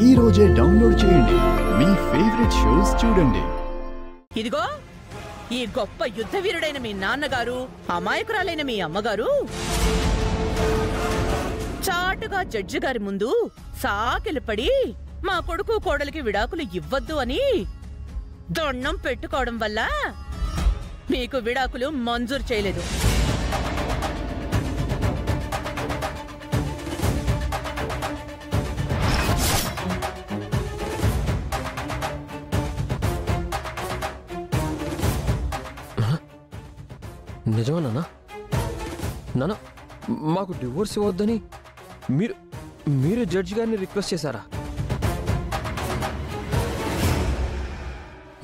ఈ రోజే డౌన్లోడ్ చేయండి. మీ ఫేవరెట్ షోస్ చూడండి. ఇదిగో ఈ గొప్ప యుద్ధ వీరుడైన మీ నాన్నగారు, అమాయకురాలైన మీ అమ్మగారు చాటుగా జడ్జి గారి ముందు సాకిలపడి మా కొడుకు కోడలికి విడాకులు ఇవ్వద్దు అని దొన్నం పెట్టుకోవడం వల్ల మీకు విడాకులు మంజూరు చేయలేదు. నిజమా నాన్న? నాన్న, మాకు డివోర్స్ ఇవ్వద్దని మీరు జడ్జి గారిని రిక్వెస్ట్ చేశారా?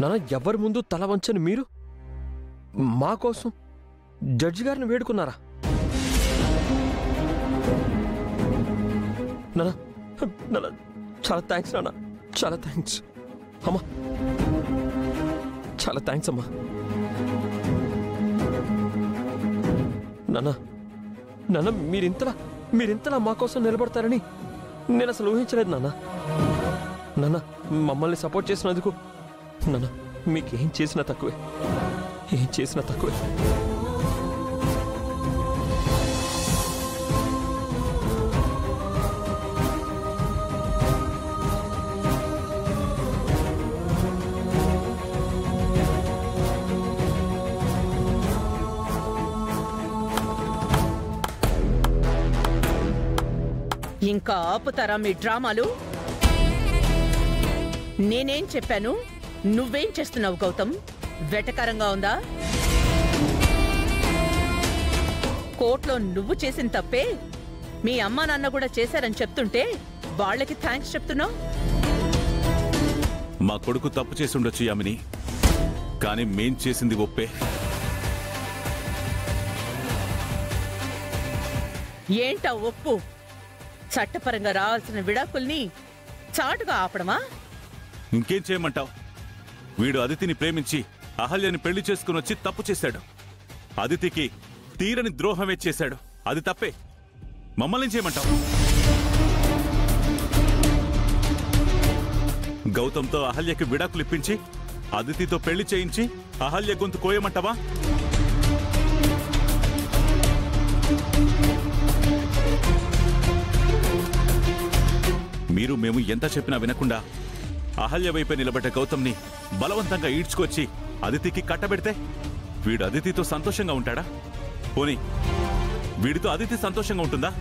నాన్న, ఎవరి ముందు తల వంచని మీరు మా కోసం జడ్జి గారిని వేడుకున్నారా? నాన్న, నాన్న, చాలా థ్యాంక్స్ నాన్న, చాలా థ్యాంక్స్ అమ్మా, చాలా థ్యాంక్స్ అమ్మా. నాన్న, నాన్న, మీరింతలా మా కోసం నిలబడతారని నేను అసలు ఊహించలేదు నాన్న. నాన్న, మమ్మల్ని సపోర్ట్ చేసినందుకు నాన్న మీకేం చేసినా తక్కువే, ఏం చేసినా తక్కువే. ఇంకా ఆపుతారా మీ డ్రామాలు? నేనేం చెప్పాను, నువ్వేం చేస్తున్నావు గౌతమ్? వెటకారంగా ఉందా? కోర్టులో నువ్వు చేసిన తప్పే మీ అమ్మా నాన్న కూడా చేశారని చెప్తుంటే వాళ్ళకి థ్యాంక్స్ చెప్తున్నావు. మా కొడుకు తప్పు చేసి ఉండొచ్చు యామిని, కానీ మేం చేసింది ఒప్పే. ఏంటా ఒప్పు? చట్టపరంగా రావాల్సిన విడాకుల్ని చాటుగా ఆపడమా? ఇంకేం చేయమంటావు? వీడు అదితిని ప్రేమించి అహల్యని పెళ్లి చేసుకుని వచ్చి తప్పు చేశాడు. అదితికి తీరని ద్రోహమే చేశాడు. అది తప్పే. మమ్మల్ని చేయమంటావు? గౌతమ్తో అహల్యకి విడాకులు ఇప్పించి అదితితో పెళ్లి చేయించి అహల్య గొంతు కోయమంటావా? మీరు మేము ఎంత చెప్పినా వినకుండా అహల్య వైపే నిలబడ్డ గౌతమ్ని బలవంతంగా ఈడ్చుకొచ్చి అదితికి కట్టబెడితే వీడు అదితితో సంతోషంగా ఉంటాడా? పోనీ వీడితో అదితి సంతోషంగా ఉంటుందా?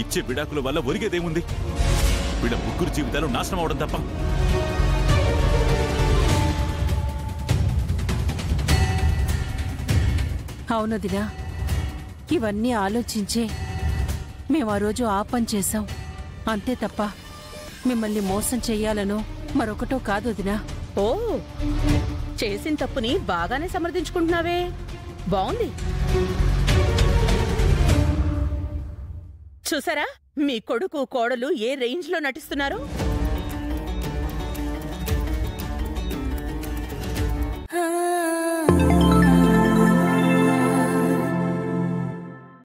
ఇచ్చే విడాకుల వల్ల ఒరిగేదేముంది? వీళ్ళ ముగ్గురు జీవితాలు నాశనం అవడం తప్ప. అవునదినా, ఇవన్నీ ఆలోచించే మేము ఆ రోజు ఆ పని చేశాం, అంతే తప్ప మిమ్మల్ని మోసం చెయ్యాలనో మరొకటో కాదు వదినా. ఓ, చేసిన తప్పుని బాగానే సమర్థించుకుంటున్నావే, బాగుంది. చూసారా మీ కొడుకు కోడలు ఏ రేంజ్ లో నటిస్తున్నారు? ఆ